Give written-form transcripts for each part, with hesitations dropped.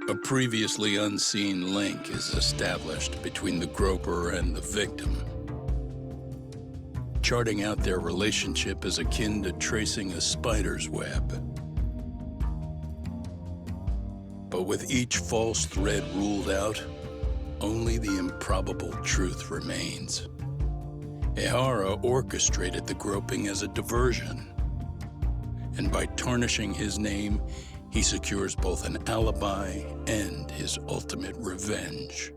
A previously unseen link is established between the groper and the victim. Charting out their relationship is akin to tracing a spider's web. But with each false thread ruled out, only the improbable truth remains. Ehara orchestrated the groping as a diversion, and by tarnishing his name, he secures both an alibi and his ultimate revenge.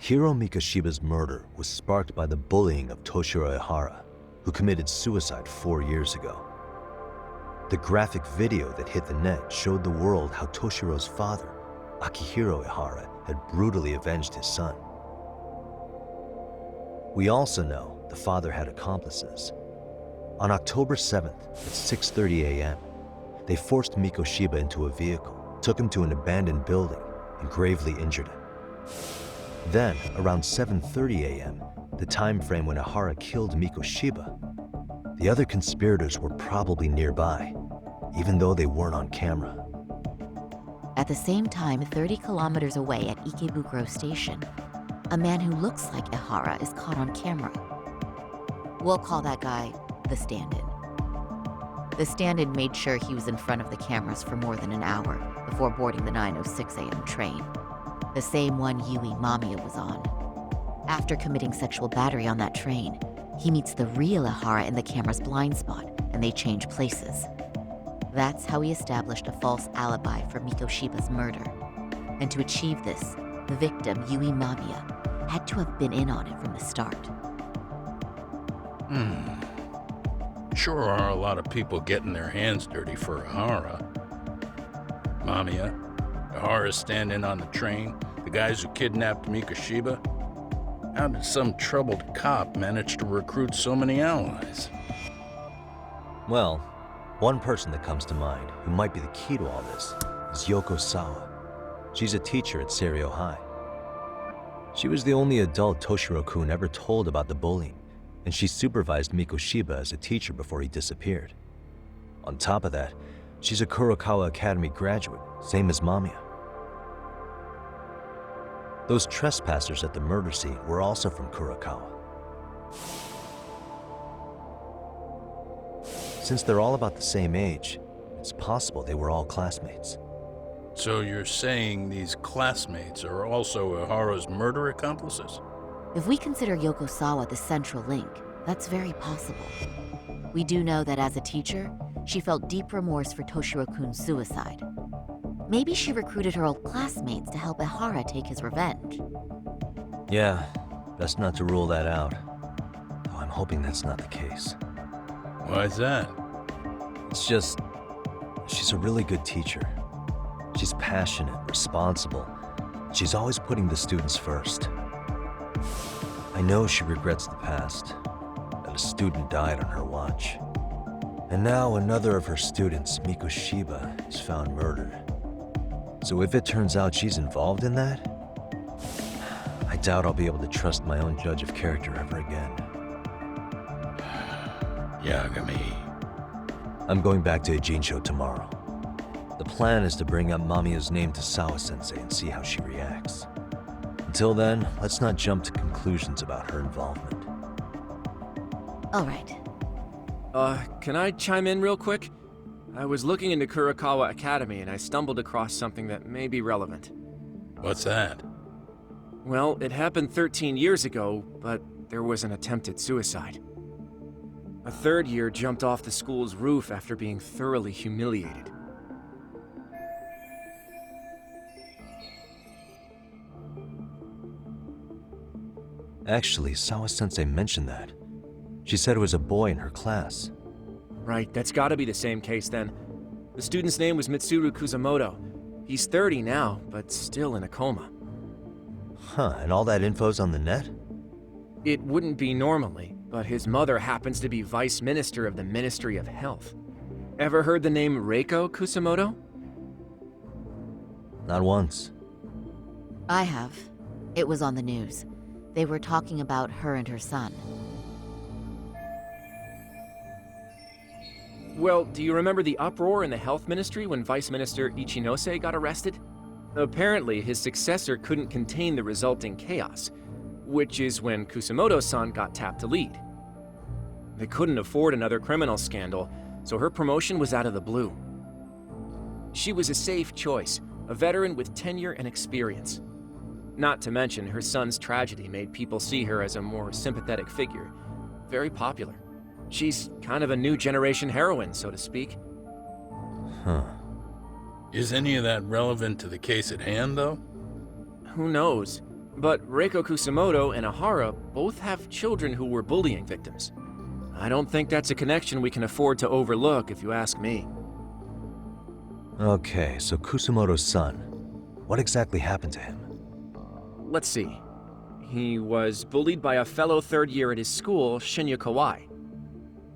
Hiro Mikoshiba's murder was sparked by the bullying of Toshiro Ehara, who committed suicide 4 years ago. The graphic video that hit the net showed the world how Toshiro's father, Akihiro Ehara, had brutally avenged his son. We also know the father had accomplices. On October 7th at 6:30 a.m., they forced Mikoshiba into a vehicle, took him to an abandoned building, and gravely injured him. Then, around 7:30 a.m., the time frame when Ehara killed Mikoshiba, the other conspirators were probably nearby, even though they weren't on camera. At the same time, 30 kilometers away at Ikebukuro Station, a man who looks like Ehara is caught on camera. We'll call that guy the stand-in. The stand-in made sure he was in front of the cameras for more than an hour before boarding the 9:06 a.m. train, the same one Yui Mamiya was on. After committing sexual battery on that train, he meets the real Ehara in the camera's blind spot, and they change places. That's how he established a false alibi for Mikoshiba's murder. And to achieve this, the victim, Yui Mamiya, had to have been in on it from the start. Sure are a lot of people getting their hands dirty for Ehara. Mamiya, Ehara's stand-in on the train, the guys who kidnapped Mikoshiba. How did some troubled cop manage to recruit so many allies? Well, one person that comes to mind who might be the key to all this is Yoko Sawa. She's a teacher at Seiryo High. She was the only adult Toshiro-kun ever told about the bullying, and she supervised Mikoshiba as a teacher before he disappeared. On top of that, she's a Kurokawa Academy graduate, same as Mamiya. Those trespassers at the murder scene were also from Kurokawa. Since they're all about the same age, it's possible they were all classmates. So you're saying these classmates are also Ehara's murder accomplices? If we consider Yoko Sawa the central link, that's very possible. We do know that as a teacher, she felt deep remorse for Toshiro-kun's suicide. Maybe she recruited her old classmates to help Ehara take his revenge. Yeah, best not to rule that out. Though I'm hoping that's not the case. Why's that? It's just, she's a really good teacher. She's passionate, responsible. She's always putting the students first. I know she regrets the past, that a student died on her watch. And now another of her students, Mikoshiba, is found murdered. So if it turns out she's involved in that, I doubt I'll be able to trust my own judge of character ever again. Yagami. I'm going back to Ijincho tomorrow. The plan is to bring up Mamiya's name to Sawa-sensei and see how she reacts. Until then, let's not jump to conclusions about her involvement. All right. Can I chime in real quick? I was looking into Kurokawa Academy and I stumbled across something that may be relevant. What's that? Well, it happened 13 years ago, but there was an attempted suicide. A third year jumped off the school's roof after being thoroughly humiliated. Actually, Sawa-sensei mentioned that. She said it was a boy in her class. Right, that's gotta be the same case then. The student's name was Mitsuru Kusamoto. He's 30 now, but still in a coma. Huh, and all that info's on the net? It wouldn't be normally, but his mother happens to be Vice Minister of the Ministry of Health. Ever heard the name Reiko Kusamoto? Not once. I have. It was on the news. They were talking about her and her son. Well, do you remember the uproar in the health ministry when Vice Minister Ichinose got arrested? Apparently, his successor couldn't contain the resulting chaos, which is when Kusamoto-san got tapped to lead. They couldn't afford another criminal scandal, so her promotion was out of the blue. She was a safe choice, a veteran with tenure and experience. Not to mention, her son's tragedy made people see her as a more sympathetic figure. Very popular. She's kind of a new generation heroine, so to speak. Huh. Is any of that relevant to the case at hand, though? Who knows? But Reiko Kusamoto and Ahara both have children who were bullying victims. I don't think that's a connection we can afford to overlook, if you ask me. Okay, so Kusamoto's son. What exactly happened to him? Let's see. He was bullied by a fellow third year at his school, Shinya Kawai.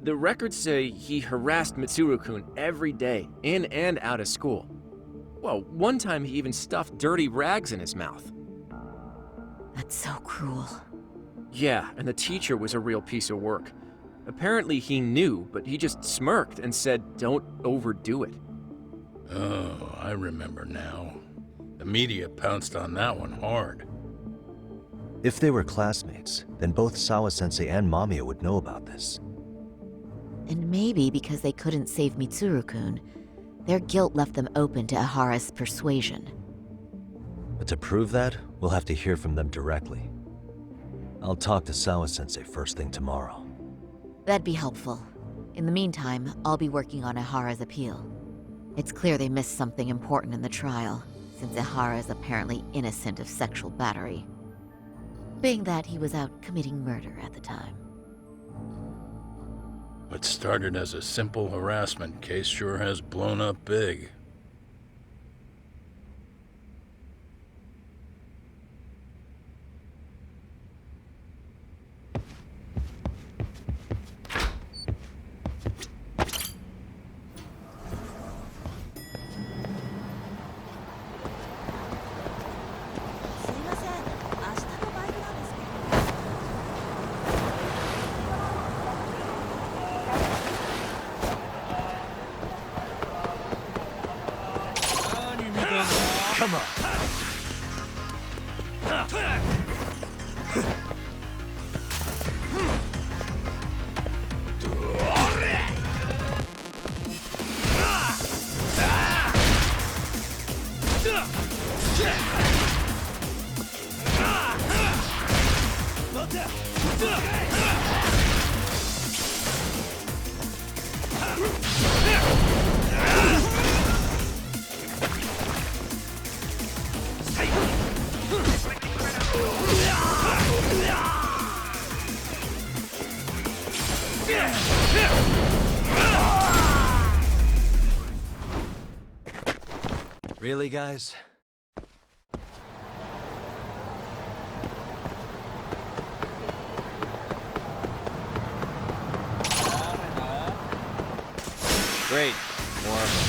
The records say he harassed Mitsuru-kun every day, in and out of school. Well, one time he even stuffed dirty rags in his mouth. That's so cruel. Yeah, and the teacher was a real piece of work. Apparently he knew, but he just smirked and said, "Don't overdo it." Oh, I remember now. The media pounced on that one hard. If they were classmates, then both Sawa-sensei and Mamiya would know about this. And maybe because they couldn't save Mitsuru-kun, their guilt left them open to Ahara's persuasion. But to prove that, we'll have to hear from them directly. I'll talk to Sawa-sensei first thing tomorrow. That'd be helpful. In the meantime, I'll be working on Ahara's appeal. It's clear they missed something important in the trial, since Ahara is apparently innocent of sexual battery. Being that he was out committing murder at the time. What started as a simple harassment case sure has blown up big. Come on! Really, guys? Great. More of them.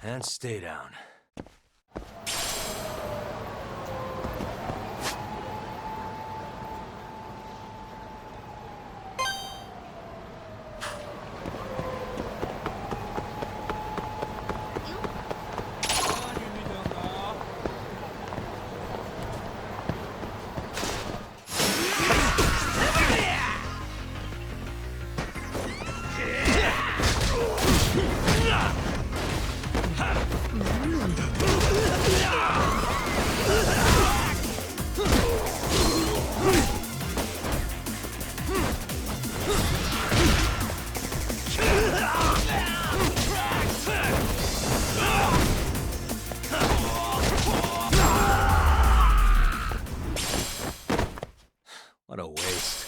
And stay down. What a waste.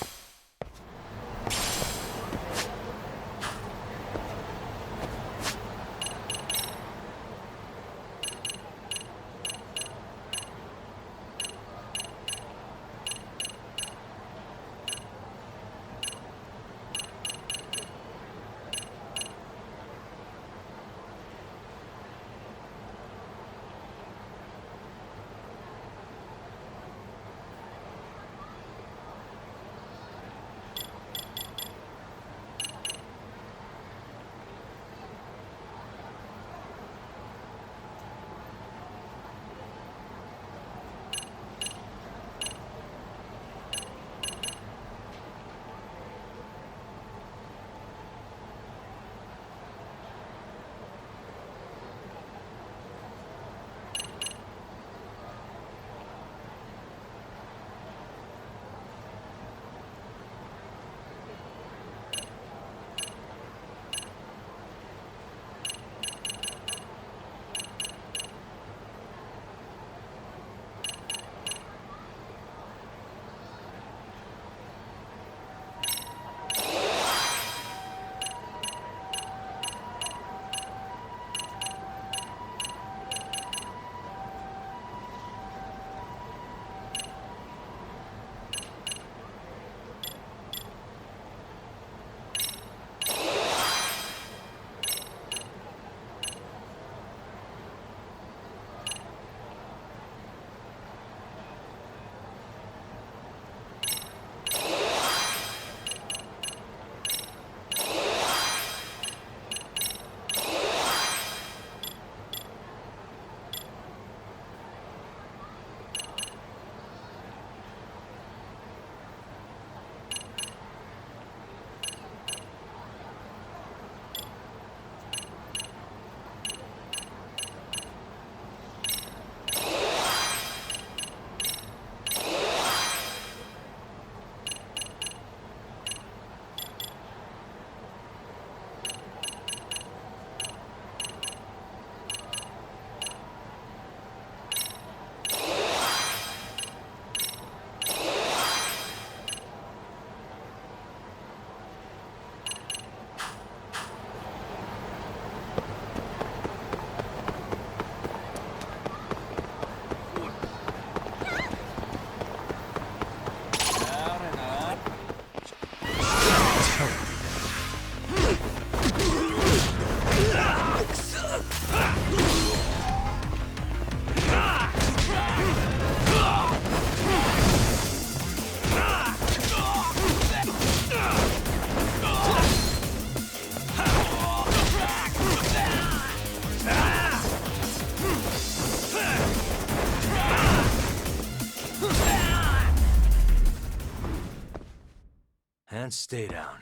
And stay down.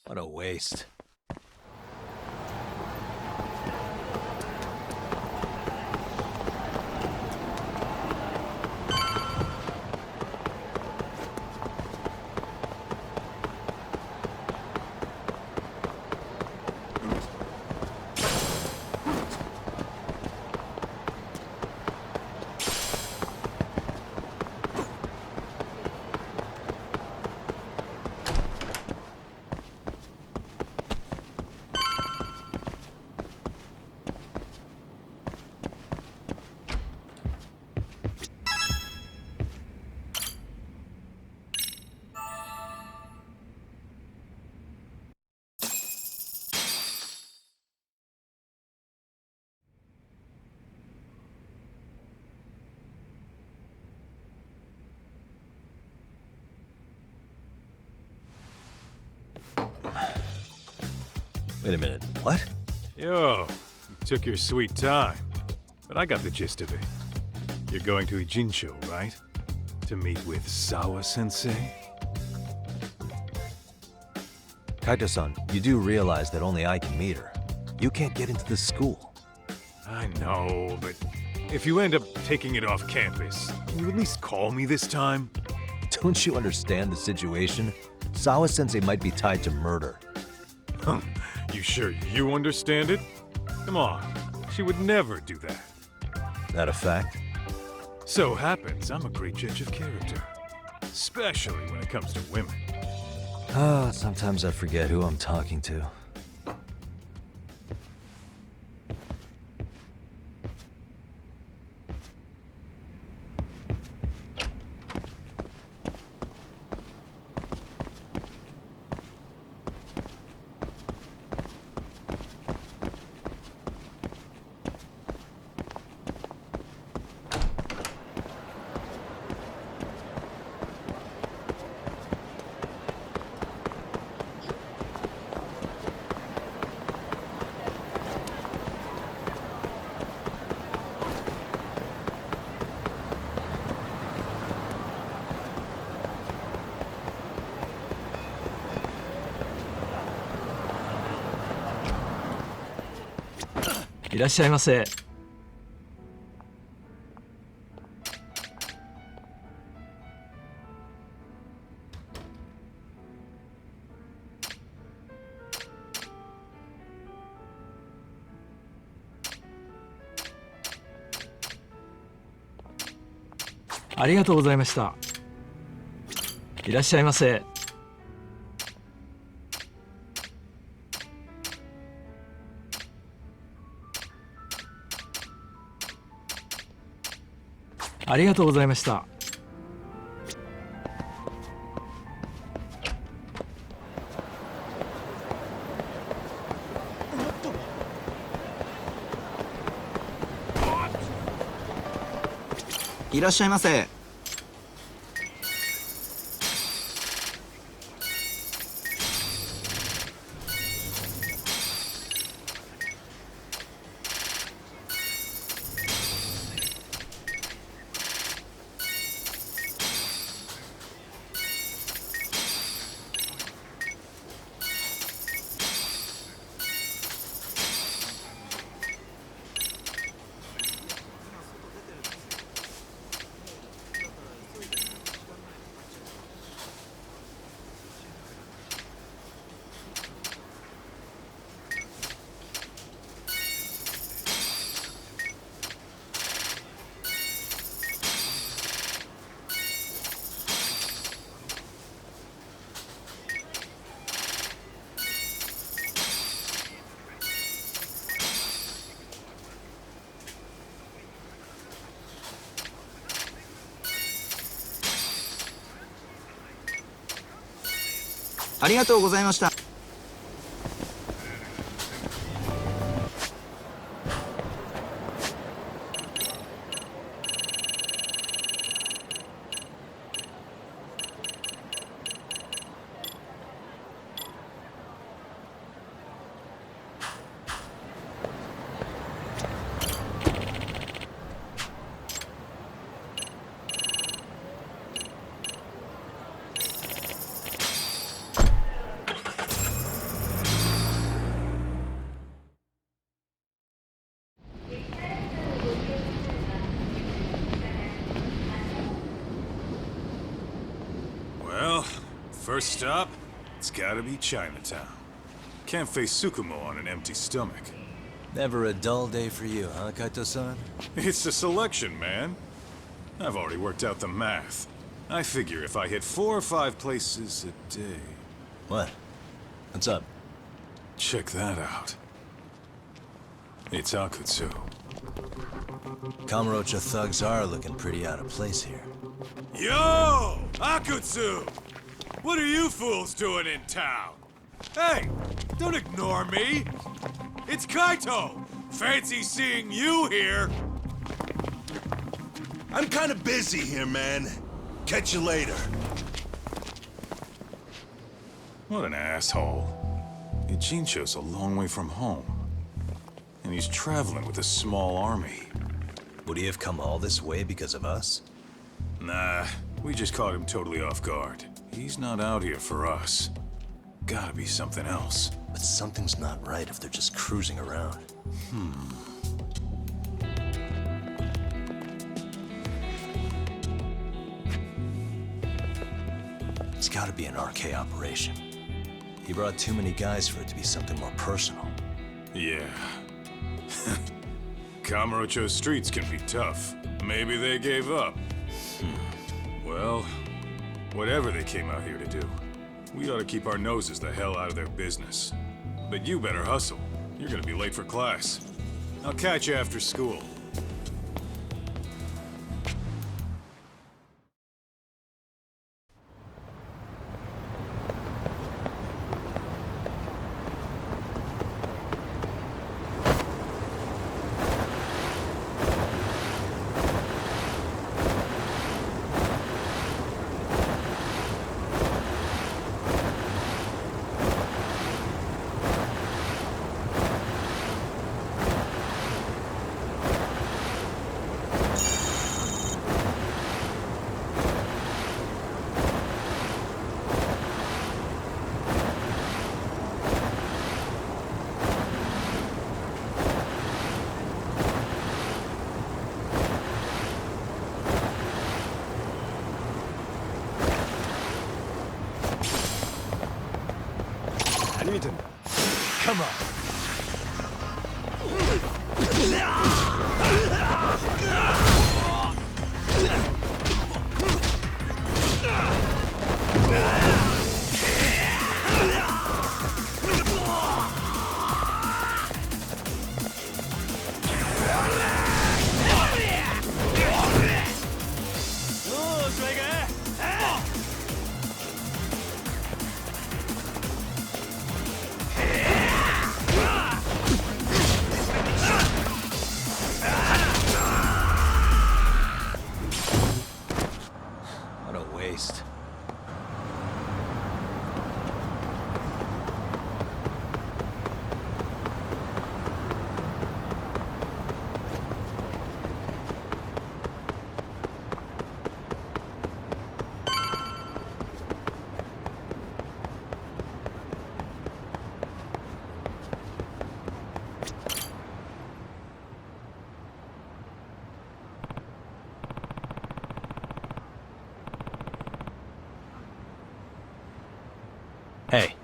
What a waste. Wait a minute, what? Yo, you took your sweet time, but I got the gist of it. You're going to Ijincho, right? To meet with Sawa-sensei? Kaito-san, you do realize that only I can meet her. You can't get into this school. I know, but if you end up taking it off campus, can you at least call me this time? Don't you understand the situation? Sawa-sensei might be tied to murder. You sure you understand it? Come on, she would never do that. That a fact? So happens I'm a great judge of character, especially when it comes to women. Sometimes I forget who I'm talking to.いらっしゃいませ。ありがとうございました。いらっしゃいませ。ありがとうございました。いらっしゃいませ。ありがとうございました。Well, first stop, it's gotta be Chinatown. Can't face Tsukumo on an empty stomach. Never a dull day for you, huh, Kaito-san? It's the selection, man. I've already worked out the math. I figure if I hit 4 or 5 places a day... What? What's up? Check that out. It's Akutsu. Kamurocho thugs are looking pretty out of place here. Yo! Akutsu! What are you fools doing in town? Hey, don't ignore me! It's Kaito! Fancy seeing you here! I'm kinda busy here, man. Catch you later. What an asshole. Ichincho's a long way from home. And he's traveling with a small army. Would he have come all this way because of us? Nah, we just caught him totally off guard. He's not out here for us. Gotta be something else. But something's not right if they're just cruising around. It's gotta be an RK operation. He brought too many guys for it to be something more personal. Yeah. Kamurocho's streets can be tough. Maybe they gave up. Well, whatever they came out here to do, we ought to keep our noses the hell out of their business. But you better hustle. You're gonna be late for class. I'll catch you after school. Come on. What a waste. Hey.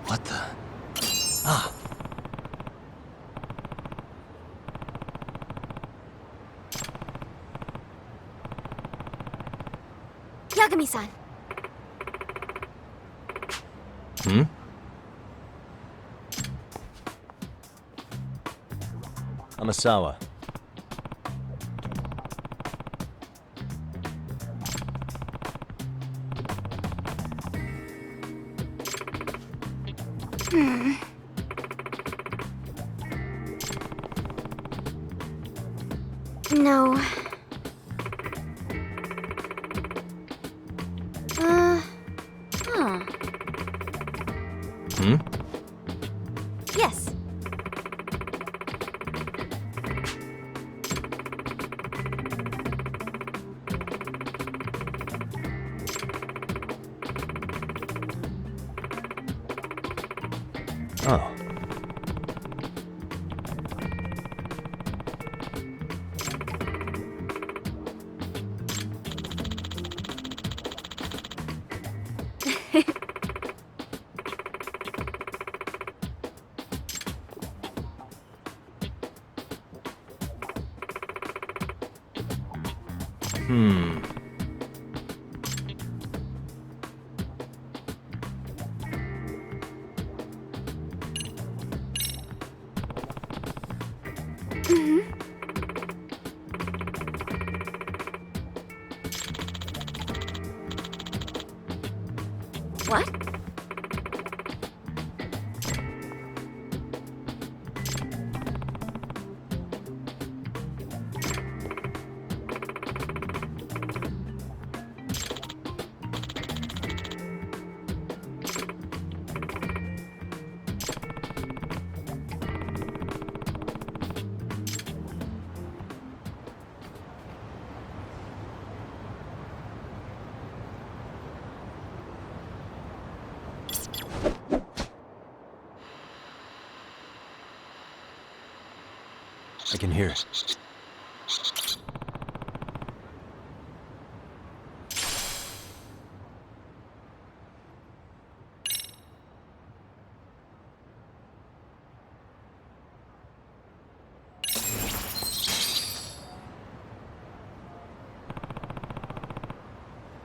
What the? Ah. Yagami-san. Amasawa. No. Yes. Oh. What? I can hear it.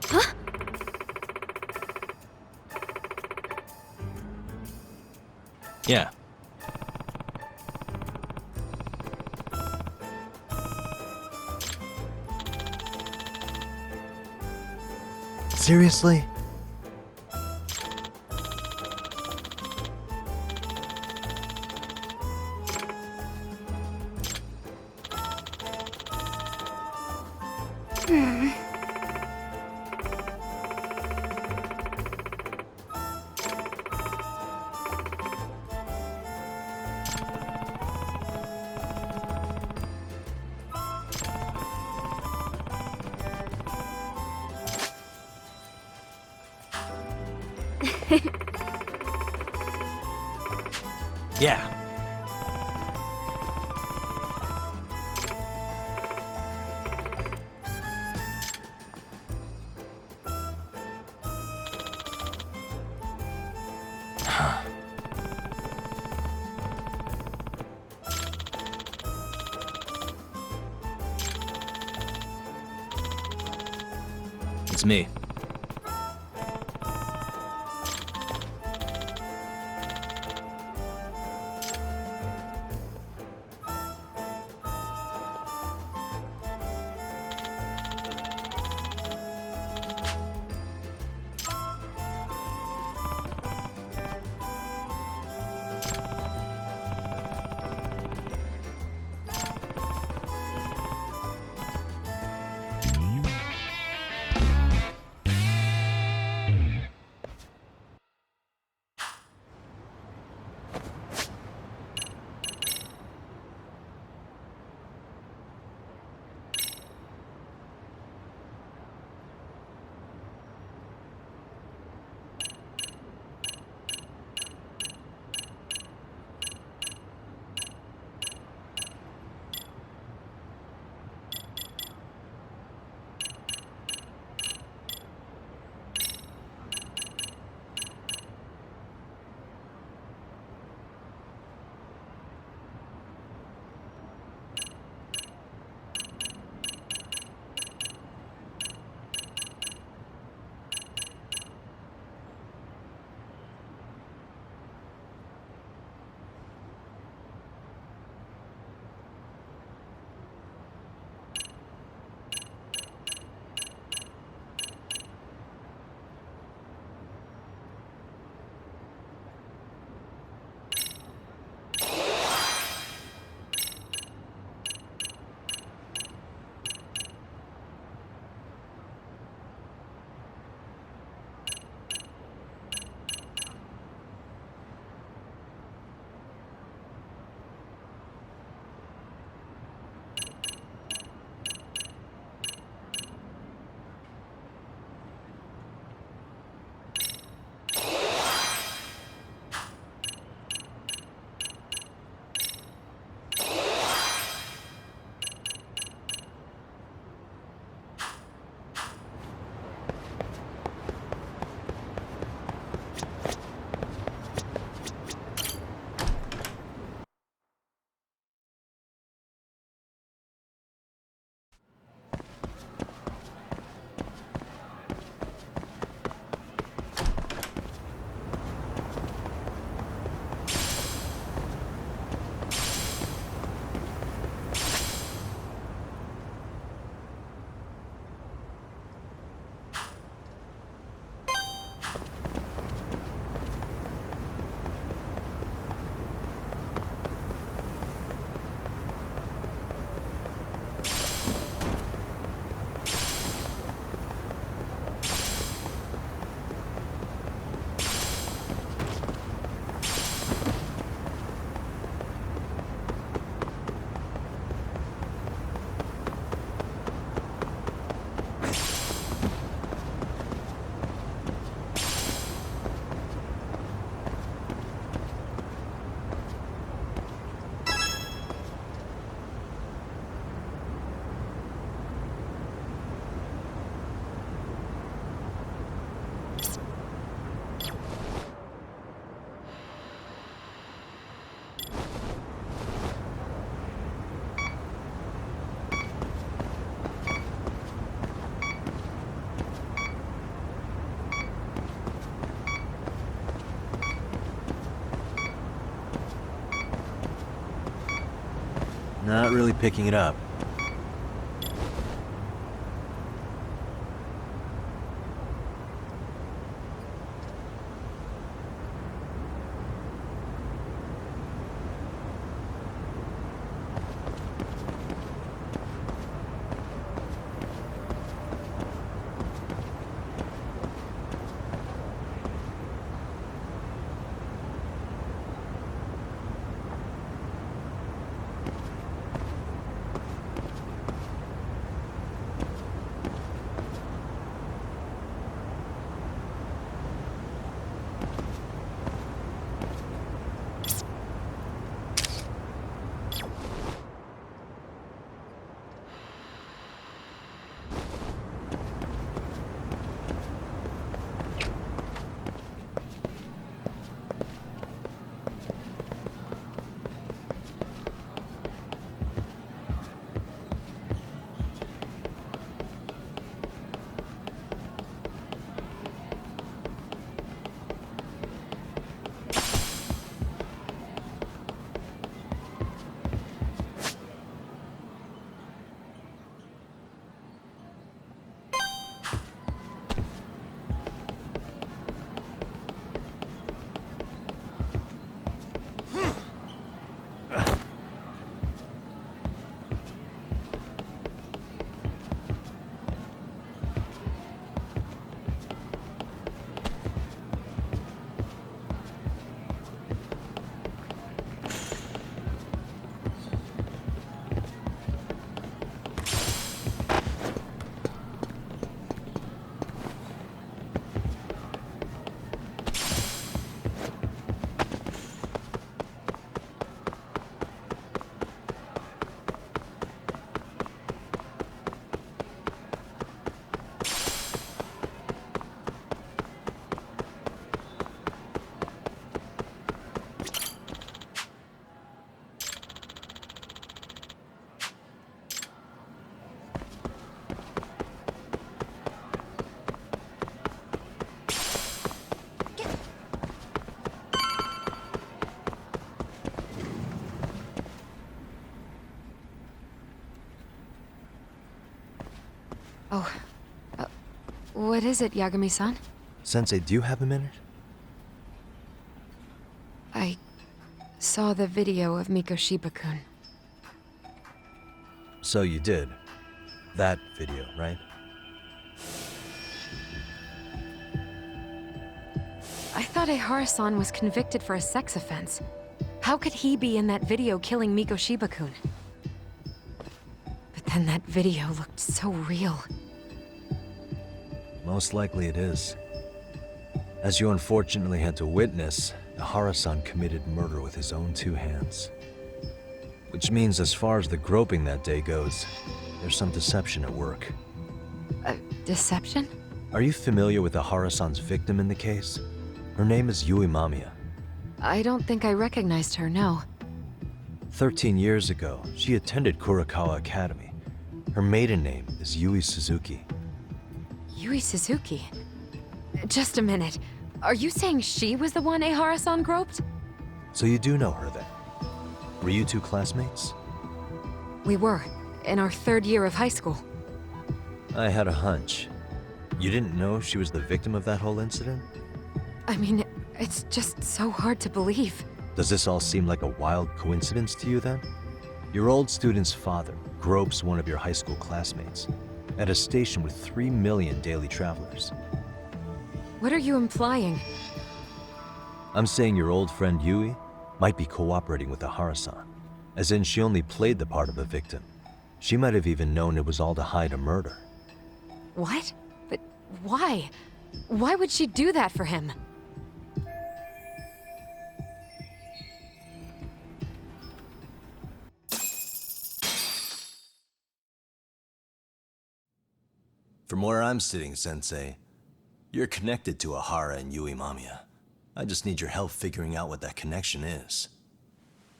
Huh? Yeah. Seriously? Yeah. It's me. Not really picking it up. Oh, what is it, Yagami-san? Sensei, do you have a minute? I saw the video of Mikoshiba-kun. So you did. That video, right? I thought Ehara-san was convicted for a sex offense. How could he be in that video killing Mikoshiba-kun? But then that video looked so real. Most likely it is. As you unfortunately had to witness, Ehara-san committed murder with his own two hands. Which means as far as the groping that day goes, there's some deception at work. Deception? Are you familiar with Ehara-san's victim in the case? Her name is Yui Mamiya. I don't think I recognized her, no. 13 years ago, she attended Kurakawa Academy. Her maiden name is Yui Suzuki. Yui Suzuki? Just a minute. Are you saying she was the one Ehara-san groped? So you do know her then? Were you two classmates? We were, in our third year of high school. I had a hunch. You didn't know she was the victim of that whole incident? I mean, it's just so hard to believe. Does this all seem like a wild coincidence to you then? Your old student's father gropes one of your high school classmates at a station with 3 million daily travelers. What are you implying? I'm saying your old friend Yui might be cooperating with Ehara-san, as in she only played the part of a victim. She might have even known it was all to hide a murder. What? But why? Why would she do that for him? From where I'm sitting, Sensei, you're connected to Ehara and Yui Mamiya. I just need your help figuring out what that connection is.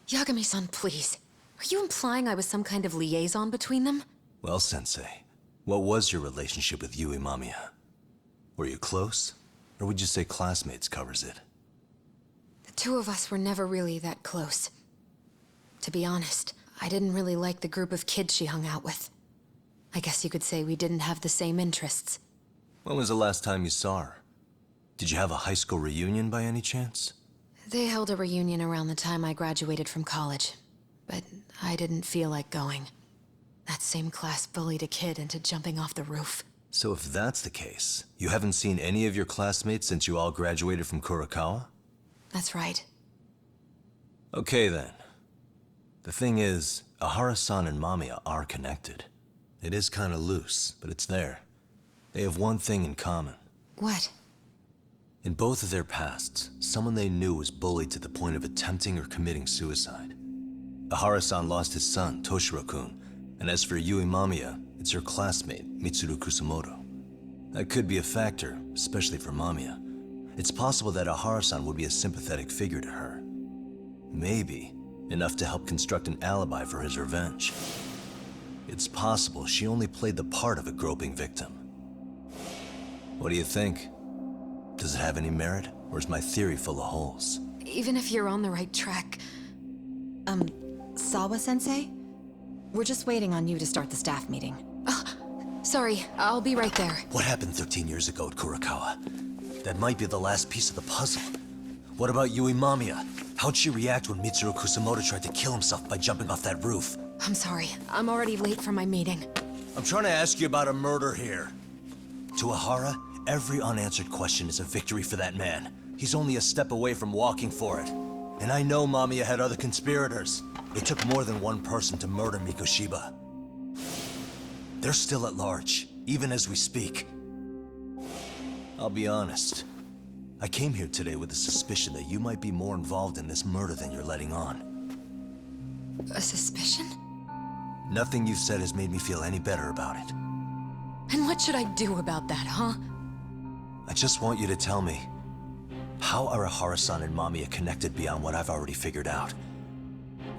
Yagami-san, please. Are you implying I was some kind of liaison between them? Well, Sensei, what was your relationship with Yui Mamiya? Were you close? Or would you say classmates covers it? The two of us were never really that close. To be honest, I didn't really like the group of kids she hung out with. I guess you could say we didn't have the same interests. When was the last time you saw her? Did you have a high school reunion by any chance? They held a reunion around the time I graduated from college, but I didn't feel like going. That same class bullied a kid into jumping off the roof. So if that's the case, you haven't seen any of your classmates since you all graduated from Kurokawa? That's right. Okay then. The thing is, Ahara-san and Mamiya are connected. It is kinda loose, but it's there. They have one thing in common. What? In both of their pasts, someone they knew was bullied to the point of attempting or committing suicide. Ahara-san lost his son, Toshiro-kun, and as for Yui Mamiya, it's her classmate, Mitsuru Kusamoto. That could be a factor, especially for Mamiya. It's possible that Ahara-san would be a sympathetic figure to her. Maybe enough to help construct an alibi for his revenge. It's possible she only played the part of a groping victim. What do you think? Does it have any merit, or is my theory full of holes? Even if you're on the right track... Sawa-sensei? We're just waiting on you to start the staff meeting. Sorry, I'll be right there. What happened 13 years ago at Kurokawa? That might be the last piece of the puzzle. What about Yui Mamiya? How'd she react when Mitsuru Kusamoto tried to kill himself by jumping off that roof? I'm sorry, I'm already late for my meeting. I'm trying to ask you about a murder here. To Ahara, every unanswered question is a victory for that man. He's only a step away from walking for it. And I know Mamiya had other conspirators. It took more than one person to murder Mikoshiba. They're still at large, even as we speak. I'll be honest. I came here today with the suspicion that you might be more involved in this murder than you're letting on. A suspicion? Nothing you've said has made me feel any better about it. And what should I do about that, huh? I just want you to tell me, how are Ahara-san and Mamiya connected beyond what I've already figured out?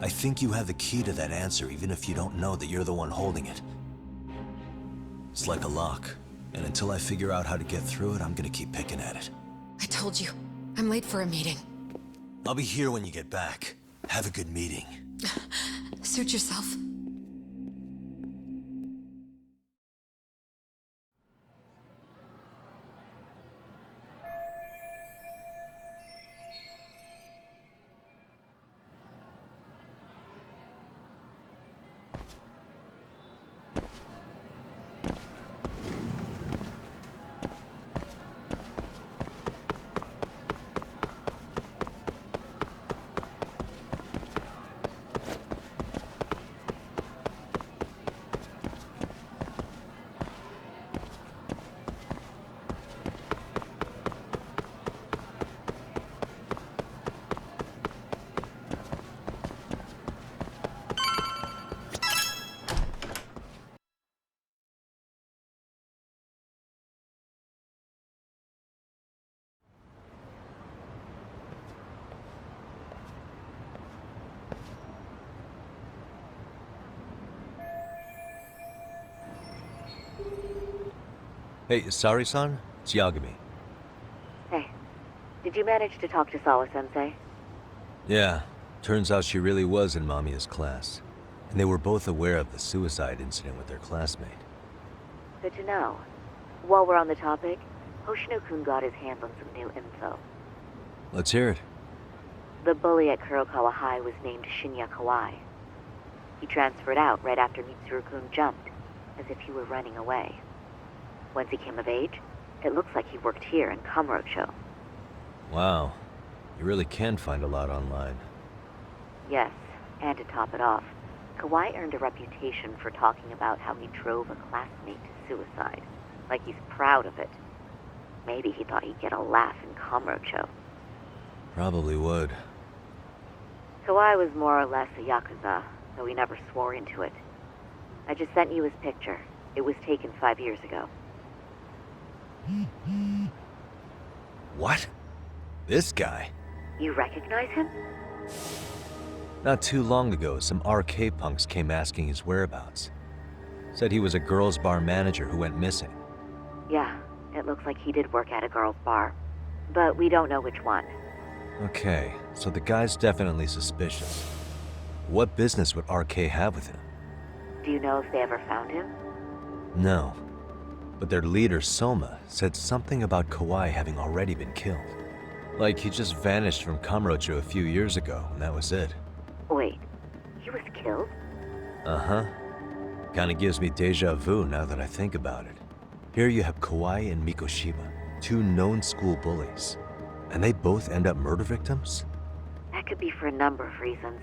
I think you have the key to that answer, even if you don't know that you're the one holding it. It's like a lock, and until I figure out how to get through it, I'm gonna keep picking at it. I told you, I'm late for a meeting. I'll be here when you get back. Have a good meeting. Suit yourself. Hey, Sauri-san? It's Yagami. Hey, did you manage to talk to Sawa-sensei? Yeah, turns out she really was in Mamiya's class. And they were both aware of the suicide incident with their classmate. Good to know. While we're on the topic, Hoshino-kun got his hands on some new info. Let's hear it. The bully at Kurokawa High was named Shinya Kawai. He transferred out right after Mitsuru-kun jumped, as if he were running away. Once he came of age, it looks like he worked here in Kamurocho. Wow. You really can find a lot online. Yes, and to top it off, Kawai earned a reputation for talking about how he drove a classmate to suicide, like he's proud of it. Maybe he thought he'd get a laugh in Kamurocho. Probably would. Kawai was more or less a yakoza, though he never swore into it. I just sent you his picture. It was taken 5 years ago. What? This guy? You recognize him? Not too long ago, some RK punks came asking his whereabouts. Said he was a girls' bar manager who went missing. Yeah, it looks like he did work at a girls' bar. But we don't know which one. Okay, so the guy's definitely suspicious. What business would RK have with him? Do you know if they ever found him? No. But their leader, Soma, said something about Kawhi having already been killed. Like he just vanished from Kamurocho a few years ago, and that was it. Wait, he was killed? Uh-huh. Kinda gives me deja vu now that I think about it. Here you have Kawhi and Mikoshiba, two known school bullies. And they both end up murder victims? That could be for a number of reasons.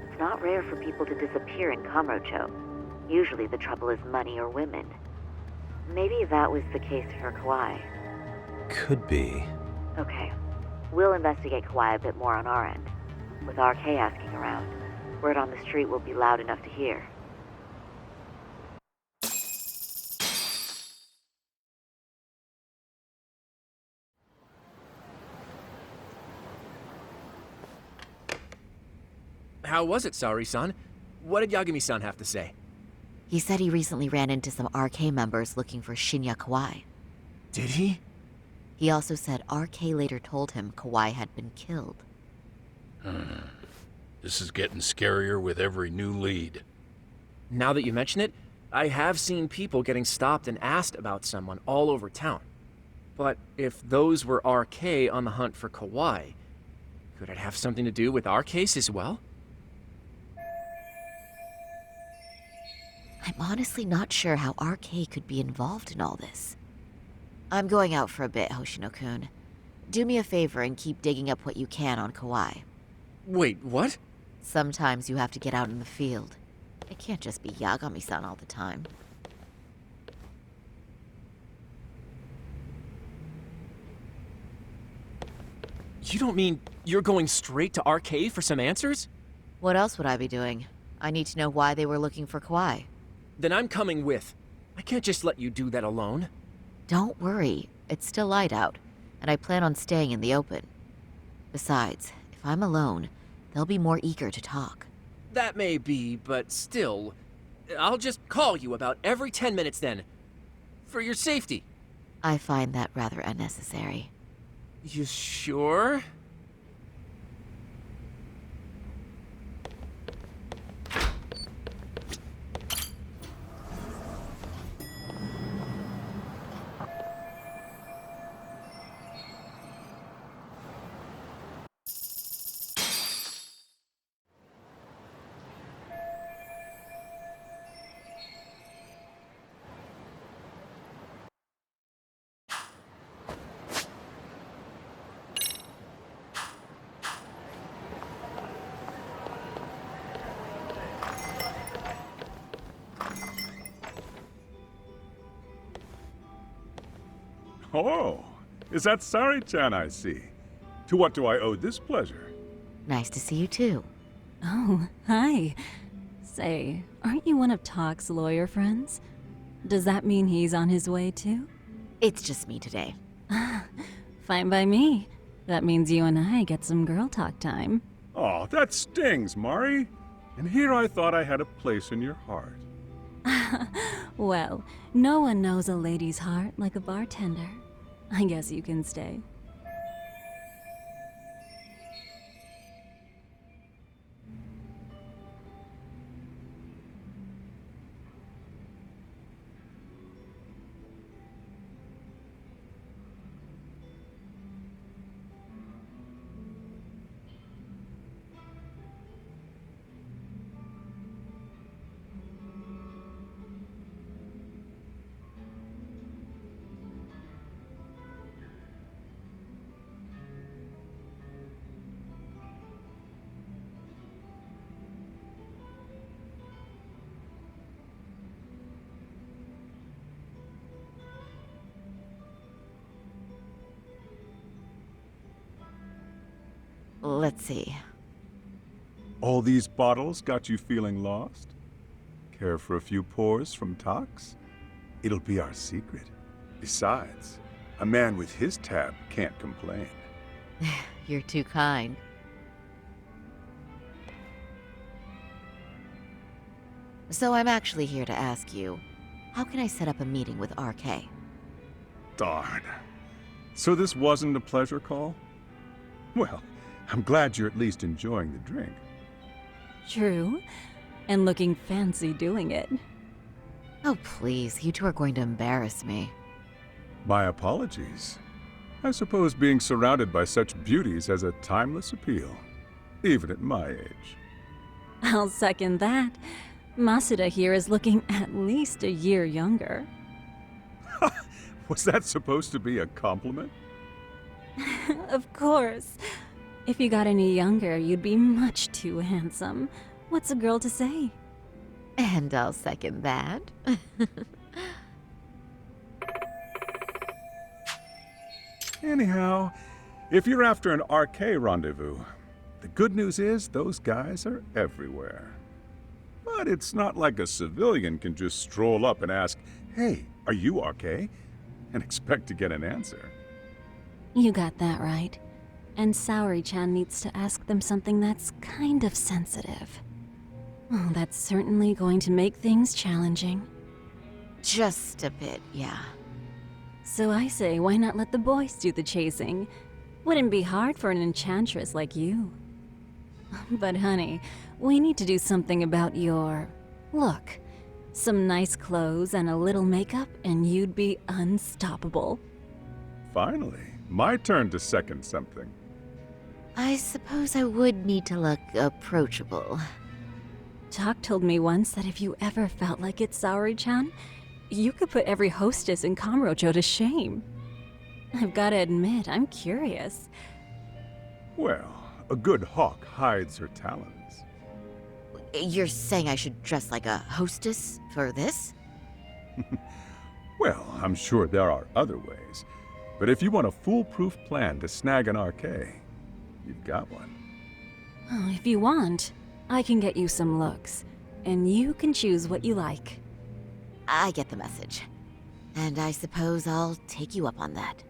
It's not rare for people to disappear in Kamurocho. Usually the trouble is money or women. Maybe that was the case for Kawhi. Could be. Okay. We'll investigate Kawhi a bit more on our end. With RK asking around, word on the street will be loud enough to hear. How was it, Sauri-san? What did Yagami-san have to say? He said he recently ran into some RK members looking for Shinya Kawhi. Did he? He also said RK later told him Kawhi had been killed. This is getting scarier with every new lead. Now that you mention it, I have seen people getting stopped and asked about someone all over town. But if those were RK on the hunt for Kawhi, could it have something to do with our case as well? I'm honestly not sure how RK could be involved in all this. I'm going out for a bit, Hoshino-kun. Do me a favor and keep digging up what you can on Kawhi. Wait, what? Sometimes you have to get out in the field. It can't just be Yagami-san all the time. You don't mean you're going straight to RK for some answers? What else would I be doing? I need to know why they were looking for Kawhi. Then I'm coming with. I can't just let you do that alone. Don't worry, it's still light out, and I plan on staying in the open. Besides, if I'm alone, they'll be more eager to talk. That may be, but still, I'll just call you about every 10 minutes then. For your safety. I find that rather unnecessary. You sure? Oh, is that Sauri-chan I see? To what do I owe this pleasure? Nice to see you too. Oh, hi. Say, aren't you one of Talk's lawyer friends? Does that mean he's on his way too? It's just me today. Fine by me. That means you and I get some girl talk time. Oh, that stings, Mari. And here I thought I had a place in your heart. Well, no one knows a lady's heart like a bartender. I guess you can stay. Let's see. All these bottles got you feeling lost? Care for a few pours from Tox? It'll be our secret. Besides, a man with his tab can't complain. You're too kind. So I'm actually here to ask you, how can I set up a meeting with RK? Darn. So this wasn't a pleasure call? Well, I'm glad you're at least enjoying the drink. True. And looking fancy doing it. Oh, please, you two are going to embarrass me. My apologies. I suppose being surrounded by such beauties has a timeless appeal, even at my age. I'll second that. Masuda here is looking at least a year younger. Was that supposed to be a compliment? Of course. If you got any younger, you'd be much too handsome. What's a girl to say? And I'll second that. Anyhow, if you're after an arcade rendezvous, the good news is those guys are everywhere. But it's not like a civilian can just stroll up and ask, "Hey, are you RK?" and expect to get an answer. You got that right. And Sauri-chan needs to ask them something that's kind of sensitive. Oh, that's certainly going to make things challenging. Just a bit, yeah. So I say, why not let the boys do the chasing? Wouldn't be hard for an enchantress like you. But honey, we need to do something about your look. Some nice clothes and a little makeup, and you'd be unstoppable. Finally, my turn to second something. I suppose I would need to look approachable. Talk told me once that if you ever felt like it, Sauri-chan, you could put every hostess in Kamurocho to shame. I've gotta admit, I'm curious. Well, a good hawk hides her talons. You're saying I should dress like a hostess for this? Well, I'm sure there are other ways. But if you want a foolproof plan to snag an RK, you've got one. Oh, if you want, I can get you some looks, and you can choose what you like. I get the message. And I suppose I'll take you up on that.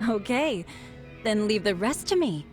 Okay, then leave the rest to me.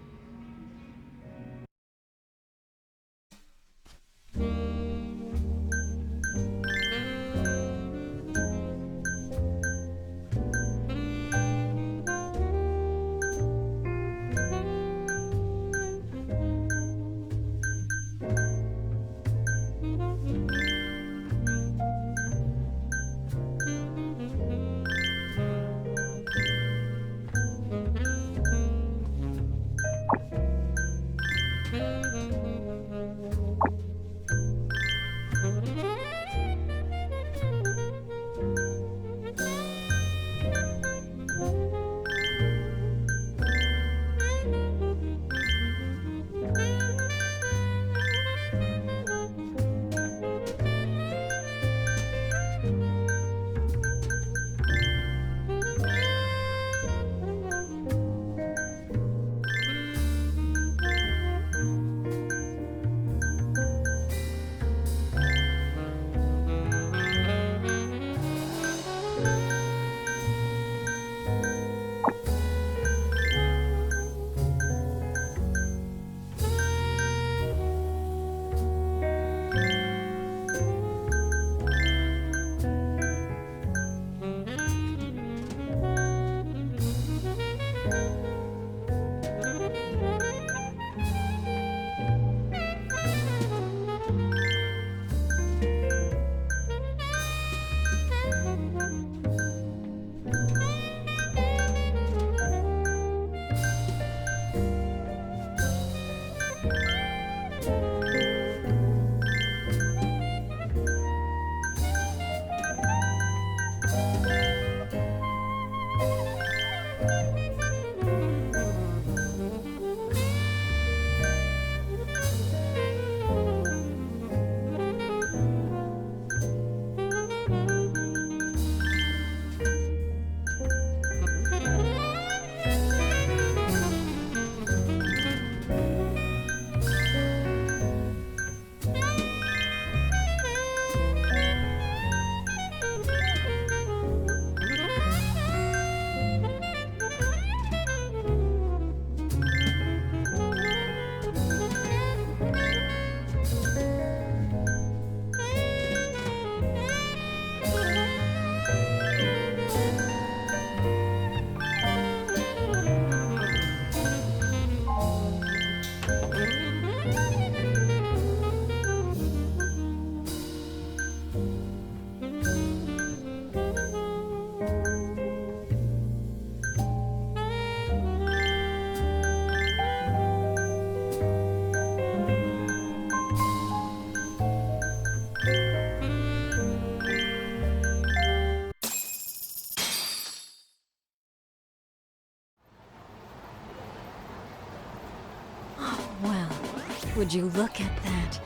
Would you look at that?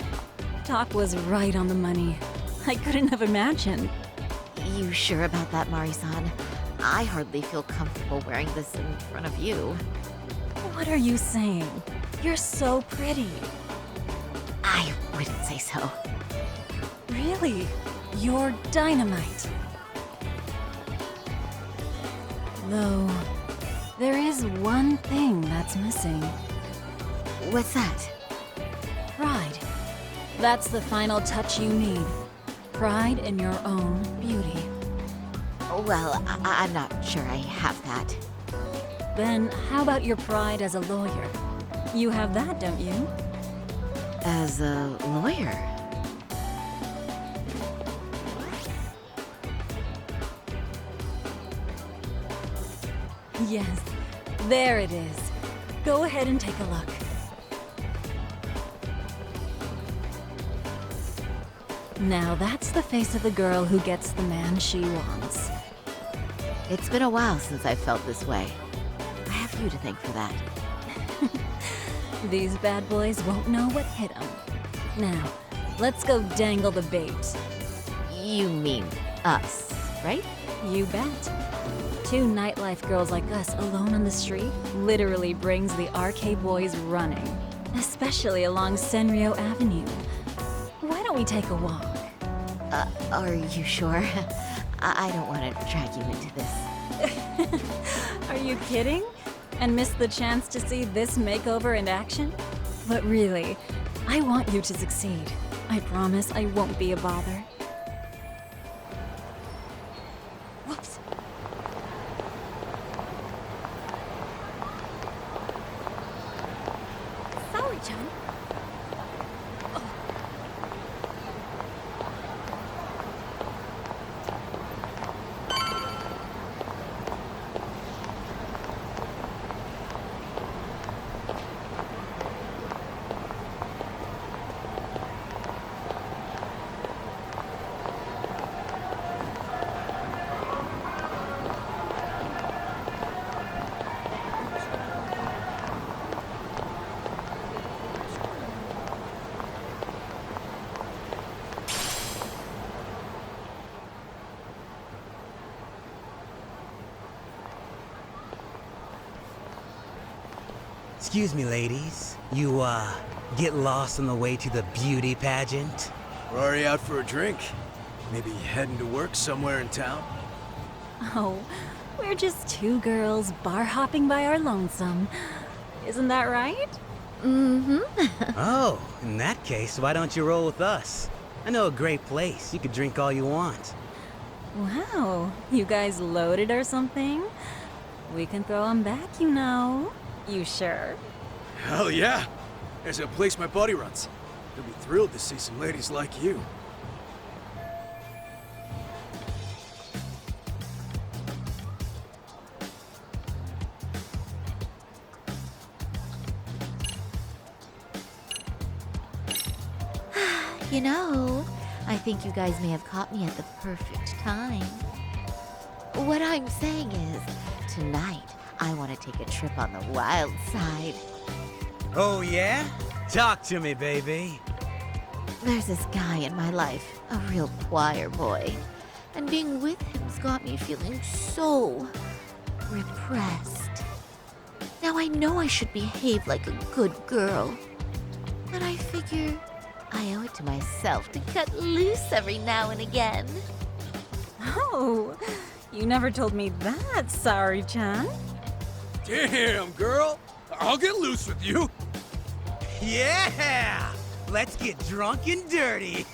Talk was right on the money. I couldn't have imagined. You sure about that, Mari-san? I hardly feel comfortable wearing this in front of you. What are you saying? You're so pretty. I wouldn't say so. Really? You're dynamite. Though, there is one thing that's missing. What's that? Pride. That's the final touch you need. Pride in your own beauty. Well, I'm not sure I have that. Then how about your pride as a lawyer? You have that, don't you? As a lawyer? Yes, there it is. Go ahead and take a look. Now that's the face of the girl who gets the man she wants. It's been a while since I felt this way. I have you to thank for that. These bad boys won't know what hit them. Now, let's go dangle the bait. You mean us, right? You bet. Two nightlife girls like us alone on the street literally brings the RK boys running. Especially along Senryo Avenue. Why don't we take a walk? Are you sure? I don't want to drag you into this. Are you kidding? And miss the chance to see this makeover in action? But really, I want you to succeed. I promise I won't be a bother. Whoops. Sauri-chan? Excuse me, ladies. You, get lost on the way to the beauty pageant? We're already out for a drink. Maybe heading to work somewhere in town? Oh, we're just two girls bar hopping by our lonesome. Isn't that right? Mm-hmm. Oh, in that case, why don't you roll with us? I know a great place. You could drink all you want. Wow, you guys loaded or something? We can throw them back, you know. You sure? Hell yeah! There's a place my buddy runs. He'll be thrilled to see some ladies like you. You know, I think you guys may have caught me at the perfect time. What I'm saying is, tonight, I want to take a trip on the wild side. Oh, yeah? Talk to me, baby. There's this guy in my life, a real choir boy. And being with him's got me feeling so repressed. Now I know I should behave like a good girl. But I figure I owe it to myself to cut loose every now and again. Oh, you never told me that, Sauri-chan. Damn, girl! I'll get loose with you! Yeah! Let's get drunk and dirty!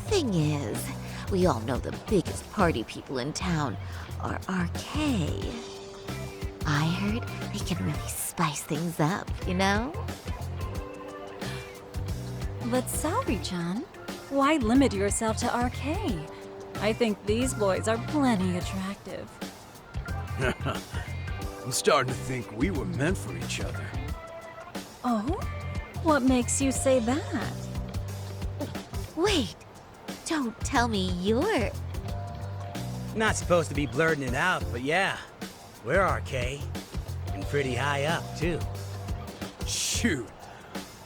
Thing is, we all know the biggest party people in town are RK. I heard they can really spice things up, you know? But Sauri-chan, why limit yourself to RK? I think these boys are plenty attractive. I'm starting to think we were meant for each other. Oh? What makes you say that? Wait, don't tell me you're... Not supposed to be blurting it out, but yeah, we're RK. And pretty high up, too. Shoot,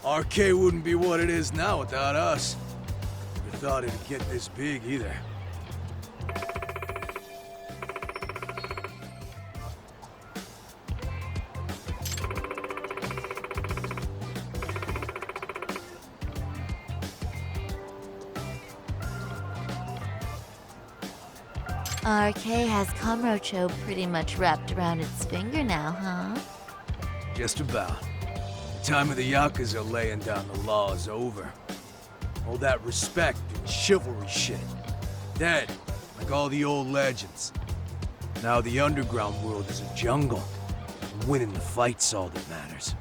RK wouldn't be what it is now without us. Never thought it'd get this big either. RK has Kamurocho pretty much wrapped around its finger now, huh? Just about. The time of the yakoza laying down the law is over. All that respect and chivalry shit. Dead, like all the old legends. Now the underground world is a jungle. And winning the fight's all that matters.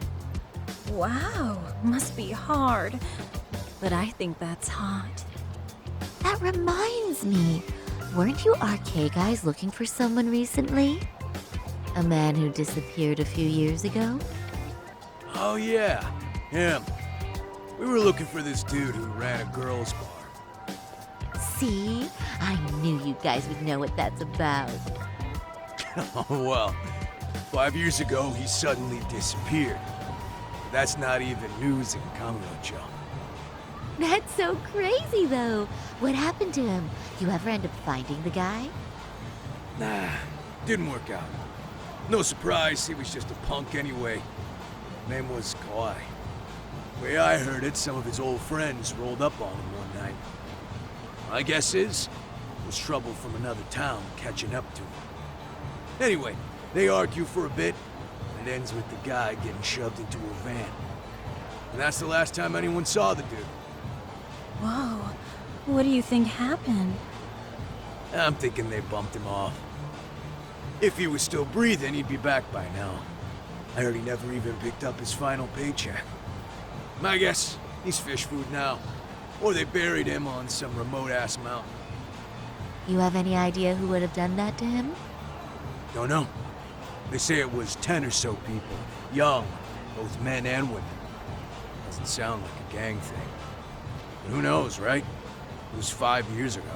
Wow, must be hard. But I think that's hot. That reminds me. Weren't you RK guys looking for someone recently? A man who disappeared a few years ago? Oh yeah, him. We were looking for this dude who ran a girls' bar. See? I knew you guys would know what that's about. Oh well, 5 years ago he suddenly disappeared. But that's not even news in Kamurocho. That's so crazy, though. What happened to him? You ever end up finding the guy? Nah, didn't work out. No surprise, he was just a punk anyway. Name was Kawhi. Way I heard it, some of his old friends rolled up on him one night. My guess is, it was trouble from another town catching up to him. Anyway, they argue for a bit, and it ends with the guy getting shoved into a van. And that's the last time anyone saw the dude. Whoa, what do you think happened? I'm thinking they bumped him off. If he was still breathing, he'd be back by now. I heard he never even picked up his final paycheck. My guess, he's fish food now. Or they buried him on some remote-ass mountain. You have any idea who would have done that to him? Don't know. They say it was 10 or so people. Young, both men and women. Doesn't sound like a gang thing. But who knows, right? It was 5 years ago.